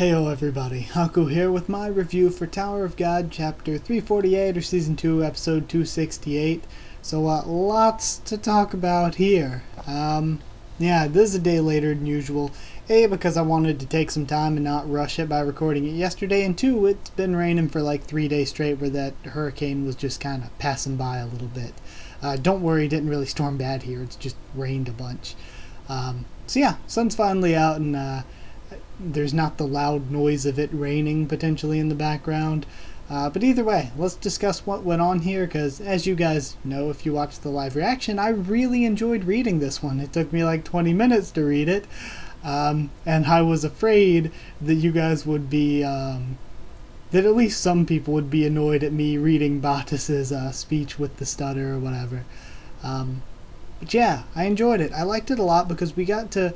Heyo everybody, Haku here with my review for Tower of God Chapter 348 or Season 2 Episode 268. So lots to talk about here. Yeah, this is a day later than usual. A, because I wanted to take some time and not rush it by recording it yesterday, and 2, it's been raining for like 3 days straight where that hurricane was just kind of passing by a little bit. Don't worry, it didn't really storm bad here, it's just rained a bunch. So yeah, sun's finally out and there's not the loud noise of it raining potentially in the background. But either way, let's discuss what went on here, because as you guys know if you watched the live reaction, I really enjoyed reading this one. It took me like 20 minutes to read it, and I was afraid that you guys would be, that at least some people would be annoyed at me reading Batis's speech with the stutter or whatever. But yeah, I enjoyed it. I liked it a lot because we got to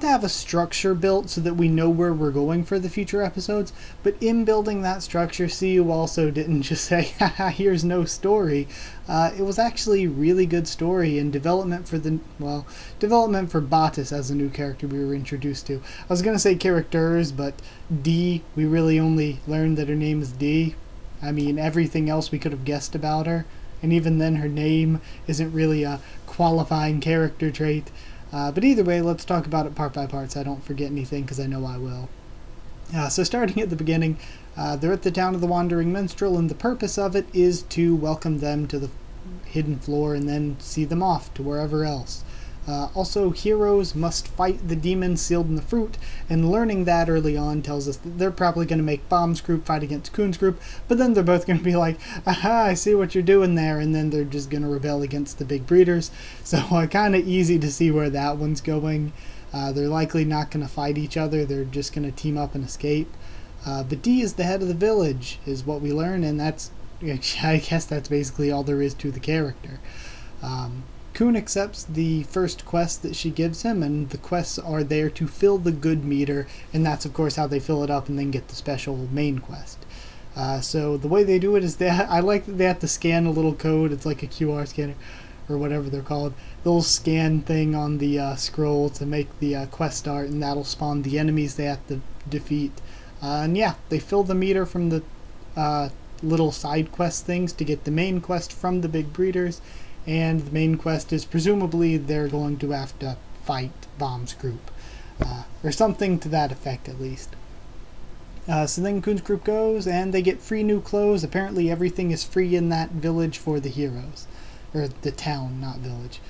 have a structure built so that we know where we're going for the future episodes, but in building that structure, you also didn't just say, haha, here's no story. It was actually really good story and development for Batis as a new character we were introduced to. I was going to say characters, but D, we really only learned that her name is D. I mean, everything else we could have guessed about her, and even then her name isn't really a qualifying character trait. But either way, let's talk about it part by part so I don't forget anything, because I know I will. So starting at the beginning, they're at the town of the Wandering Minstrel, and the purpose of it is to welcome them to the hidden floor and then see them off to wherever else. Also, heroes must fight the demons sealed in the fruit, and learning that early on tells us that they're probably going to make Bomb's group fight against Kuhn's group, but then they're both going to be like, aha, I see what you're doing there, and then they're just going to rebel against the big breeders. So kind of easy to see where that one's going. They're likely not going to fight each other, they're just going to team up and escape. But D is the head of the village, is what we learn, and that's, I guess that's basically all there is to the character. Kuhn accepts the first quest that she gives him, and the quests are there to fill the good meter, and that's of course how they fill it up and then get the special main quest. So the way they do it is I like that they have to scan a little code. It's like a QR scanner or whatever they're called. They'll scan thing on the scroll to make the quest start, and that'll spawn the enemies they have to defeat. And yeah, they fill the meter from the little side quest things to get the main quest from the big breeders. And the main quest is presumably they're going to have to fight Bomb's group. Or something to that effect, at least. So then Kuhn's group goes, and they get free new clothes. Apparently everything is free in that village for the heroes. Or the town, not village.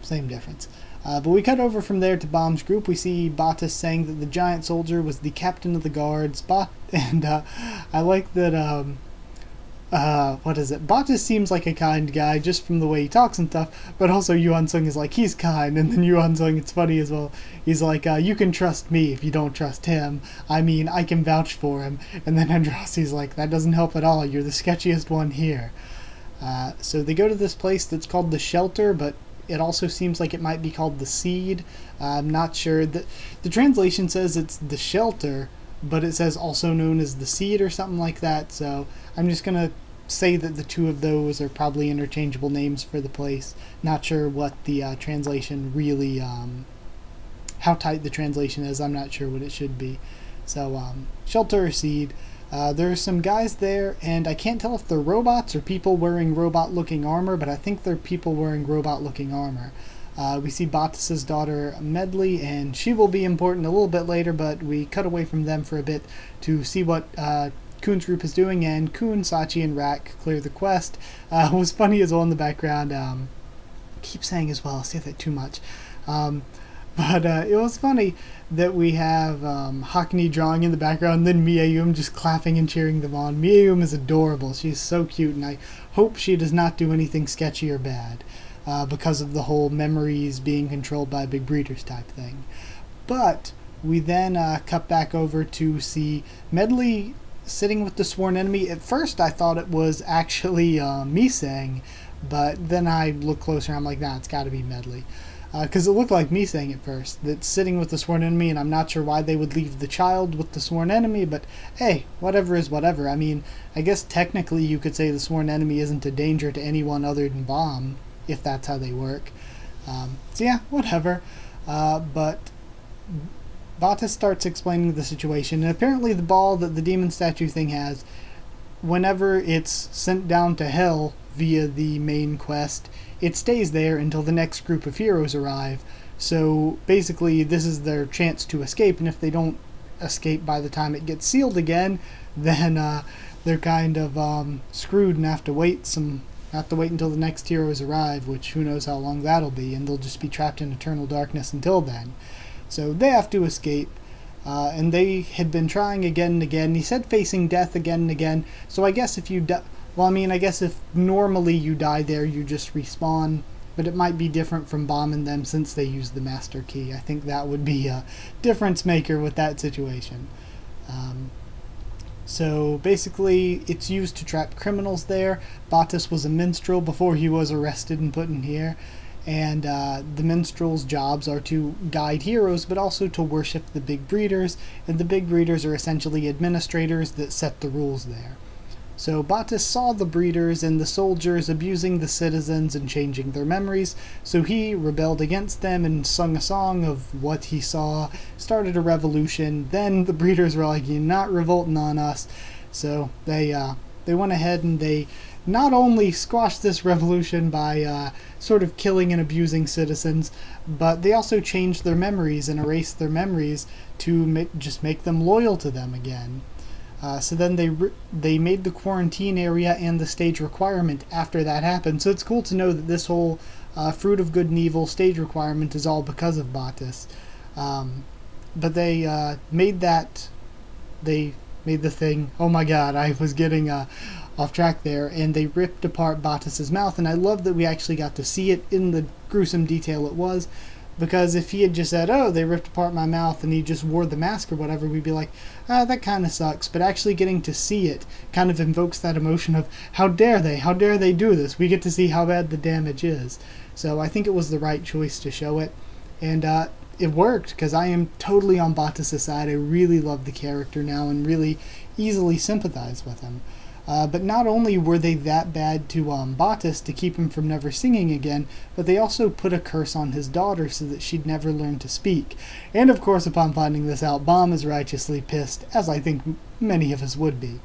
Same difference. But we cut over from there to Bomb's group. We see Batis saying that the giant soldier was the captain of the guards. And I like that... Batis seems like a kind guy just from the way he talks and stuff, but also Yuan Sung is like, he's kind, and then Yuan Sung, it's funny as well, he's like, you can trust me if you don't trust him. I mean, I can vouch for him. And then Andrassi's like, that doesn't help at all, you're the sketchiest one here. So they go to this place that's called the Shelter, but it also seems like it might be called the Seed. I'm not sure. The translation says it's the Shelter, but it says also known as the Seed or something like that, so I'm just going to say that the two of those are probably interchangeable names for the place. Not sure what the translation really, how tight the translation is. I'm not sure what it should be. So, Shelter or Seed. There are some guys there, and I can't tell if they're robots or people wearing robot-looking armor, but I think they're people wearing robot-looking armor. We see Batis's daughter Medley, and she will be important a little bit later, but we cut away from them for a bit to see what Kuhn's group is doing, and Kuhn, Sachi, and Rak clear the quest. It was funny as well in the background. I keep saying as well, I say that too much. But it was funny that we have Haku drawing in the background, and then mi-eum just clapping and cheering them on. Mi-eum is adorable. She's so cute, and I hope she does not do anything sketchy or bad because of the whole memories being controlled by big breeders type thing. But we then cut back over to see Medley sitting with the sworn enemy. At first I thought it was actually Mi-sang, but then I looked closer and I'm like, nah, it's got to be Medley. Because it looked like Mi-sang at first, that's sitting with the sworn enemy, and I'm not sure why they would leave the child with the sworn enemy, but hey, whatever is whatever. I mean, I guess technically you could say the sworn enemy isn't a danger to anyone other than Bomb, if that's how they work. So yeah, whatever. But Batis starts explaining the situation, and apparently the ball that the demon statue thing has, whenever it's sent down to hell via the main quest, it stays there until the next group of heroes arrive. So basically this is their chance to escape, and if they don't escape by the time it gets sealed again, then they're kind of screwed and have to wait until the next heroes arrive, which who knows how long that'll be, and they'll just be trapped in eternal darkness until then. So they have to escape, and they had been trying again and again. He said facing death again and again, so I guess if you I guess if normally you die there, you just respawn, but it might be different from bombing them since they use the master key. I think that would be a difference maker with that situation. So basically it's used to trap criminals there. Batis was a minstrel before he was arrested and put in here, and the minstrels' jobs are to guide heroes but also to worship the big breeders, and the big breeders are essentially administrators that set the rules there. So Batis saw the breeders and the soldiers abusing the citizens and changing their memories, so he rebelled against them and sung a song of what he saw, started a revolution. Then the breeders were like, "You're not revolting on us," so they went ahead and they not only squashed this revolution by sort of killing and abusing citizens, but they also changed their memories and erased their memories to just make them loyal to them again. So then they made the quarantine area and the stage requirement after that happened. So it's cool to know that this whole Fruit of Good and Evil stage requirement is all because of Batis. But they made the thing. Oh my god, I was getting off track there. And they ripped apart Batis's mouth, and I love that we actually got to see it in the gruesome detail it was. Because if he had just said, "Oh, they ripped apart my mouth," and he just wore the mask or whatever, we'd be like, that kind of sucks. But actually getting to see it kind of invokes that emotion of, how dare they do this? We get to see how bad the damage is. So I think it was the right choice to show it. And it worked, because I am totally on Batis' side. I really love the character now and really easily sympathize with him. But not only were they that bad to Batis to keep him from never singing again, but they also put a curse on his daughter so that she'd never learn to speak. And of course, upon finding this out, Baum is righteously pissed, as I think many of us would be.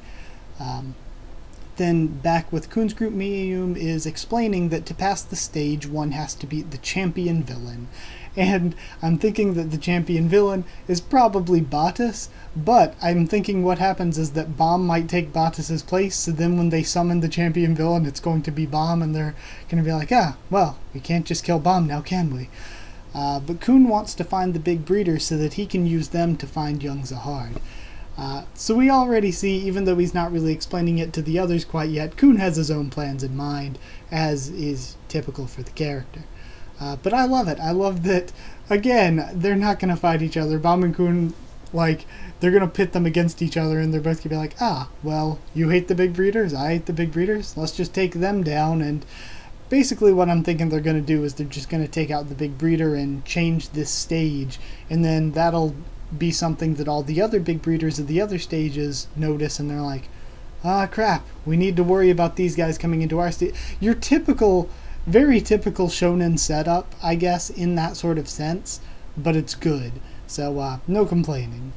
Then back with Kuhn's group, mi-eum is explaining that to pass the stage, one has to beat the champion villain. And I'm thinking that the champion villain is probably Batis, but I'm thinking what happens is that Baum might take Batis' place, so then when they summon the champion villain, it's going to be Baum, and they're going to be like, well, we can't just kill Baum now, can we? But Kuhn wants to find the big breeders so that he can use them to find young Zahard. So we already see, even though he's not really explaining it to the others quite yet, Kuhn has his own plans in mind, as is typical for the character. But I love it. I love that, again, they're not going to fight each other. Baum and Kuhn, they're going to pit them against each other, and they're both going to be like, well, you hate the big breeders, I hate the big breeders, let's just take them down. And basically what I'm thinking they're going to do is they're just going to take out the big breeder and change this stage, and then that'll be something that all the other big breeders of the other stages notice, and they're like, crap, we need to worry about these guys coming into our stage. Your very typical shonen setup, I guess, in that sort of sense, but it's good. So, no complaining.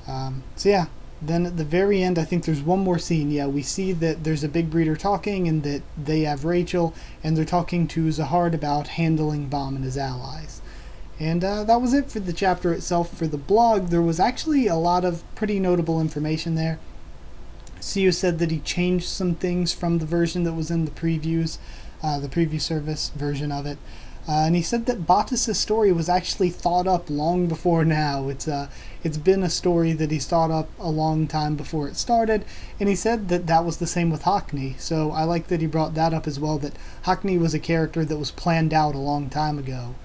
So yeah, then at the very end, I think there's one more scene. Yeah, we see that there's a big breeder talking, and that they have Rachel, and they're talking to Zahard about handling Baum and his allies. And that was it for the chapter itself. For the blog, there was actually a lot of pretty notable information there. Siu said that he changed some things from the version that was in the previews, the preview service version of it. And he said that Batis' story was actually thought up long before now. It's been a story that he's thought up a long time before it started, and he said that that was the same with Haku. So I like that he brought that up as well, that Haku was a character that was planned out a long time ago.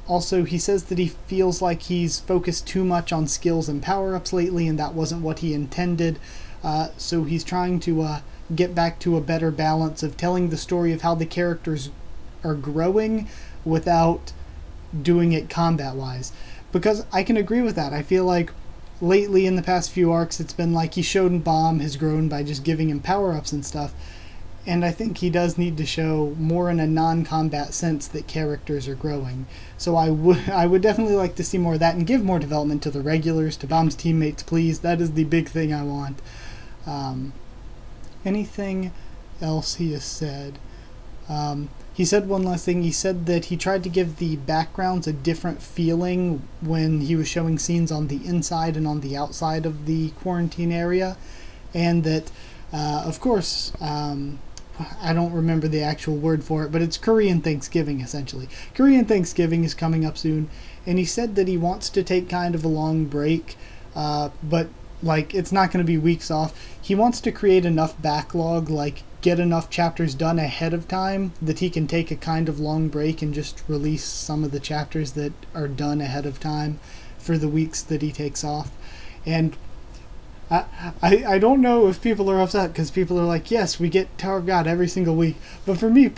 Also, he says that he feels like he's focused too much on skills and power-ups lately, and that wasn't what he intended. So he's trying to get back to a better balance of telling the story of how the characters are growing without doing it combat-wise. Because I can agree with that. I feel like lately in the past few arcs, it's been like Baum has grown by just giving him power-ups and stuff. And I think he does need to show more in a non-combat sense that characters are growing. So I would definitely like to see more of that and give more development to the regulars, to Bomb's teammates, please. That is the big thing I want. Anything else he has said? He said one last thing. He said that he tried to give the backgrounds a different feeling when he was showing scenes on the inside and on the outside of the quarantine area. And that, of course, I don't remember the actual word for it, but it's Korean Thanksgiving, essentially. Korean Thanksgiving is coming up soon, and he said that he wants to take kind of a long break, but, like, it's not going to be weeks off. He wants to create enough backlog, like, get enough chapters done ahead of time that he can take a kind of long break and just release some of the chapters that are done ahead of time for the weeks that he takes off. And I don't know if people are upset because people are like, yes, we get Tower of God every single week. But for me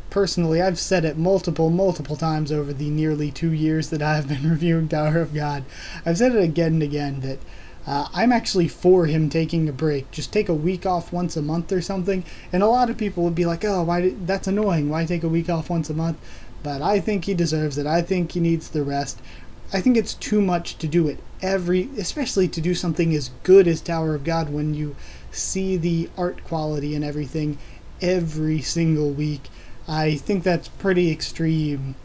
personally, I've said it multiple times over the nearly 2 years that I've been reviewing Tower of God. I've said it again and again that I'm actually for him taking a break. Just take a week off once a month or something. And a lot of people would be like, oh, that's annoying. Why take a week off once a month? But I think he deserves it. I think he needs the rest. I think it's too much to do it especially to do something as good as Tower of God when you see the art quality and everything every single week. I think that's pretty extreme.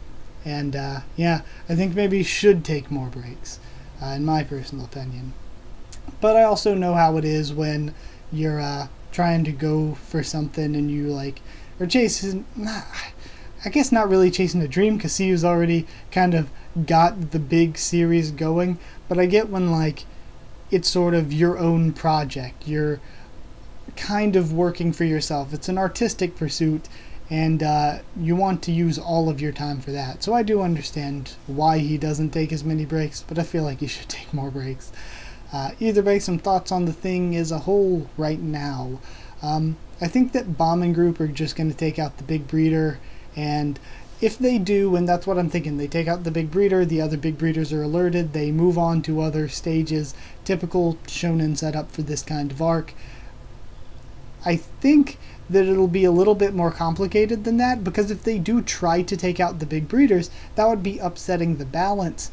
And yeah, I think maybe he should take more breaks, in my personal opinion. But I also know how it is when you're trying to go for something and you are chasing, I guess not really chasing a dream because CU's already kind of got the big series going, but I get when it's sort of your own project. You're kind of working for yourself. It's an artistic pursuit, and you want to use all of your time for that. So I do understand why he doesn't take as many breaks, but I feel like he should take more breaks. Either way, some thoughts on the thing as a whole right now. I think that Bomb and Group are just going to take out the big breeder, and if they do, and that's what I'm thinking, they take out the big breeder, the other big breeders are alerted, they move on to other stages, typical shonen setup for this kind of arc. I think that it'll be a little bit more complicated than that, because if they do try to take out the big breeders, that would be upsetting the balance,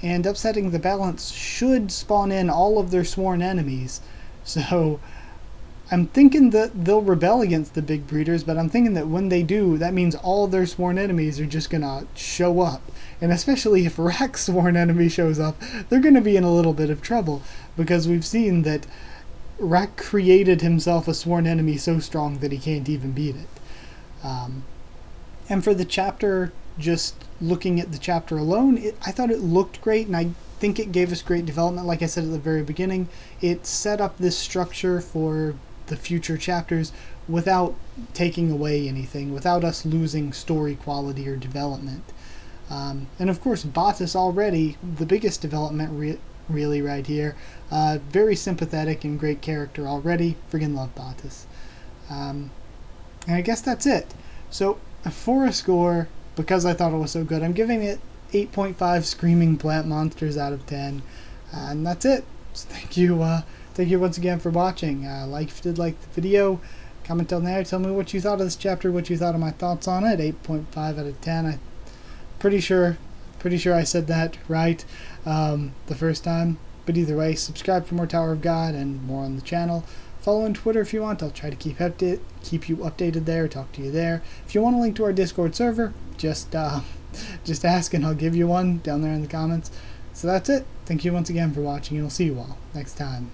and upsetting the balance should spawn in all of their sworn enemies. So I'm thinking that they'll rebel against the big breeders, but I'm thinking that when they do, that means all their sworn enemies are just gonna show up. And especially if Rak's sworn enemy shows up, they're gonna be in a little bit of trouble, because we've seen that Rak created himself a sworn enemy so strong that he can't even beat it. And for the chapter, just looking at the chapter alone, I thought it looked great, and I think it gave us great development. Like I said at the very beginning, it set up this structure for the future chapters without taking away anything, without us losing story quality or development. And of course, Batis already, the biggest development really right here. Very sympathetic and great character already. Friggin' love Batis. And I guess that's it. So for a score, because I thought it was so good, I'm giving it 8.5 screaming plant monsters out of 10. And that's it. So thank you once again for watching. If you did like the video, comment down there. Tell me what you thought of this chapter, what you thought of my thoughts on it. 8.5 out of 10. I'm pretty sure I said that right the first time. But either way, subscribe for more Tower of God and more on the channel. Follow on Twitter if you want. I'll try to keep you updated there, talk to you there. If you want a link to our Discord server, just ask and I'll give you one down there in the comments. So that's it. Thank you once again for watching, and I'll see you all next time.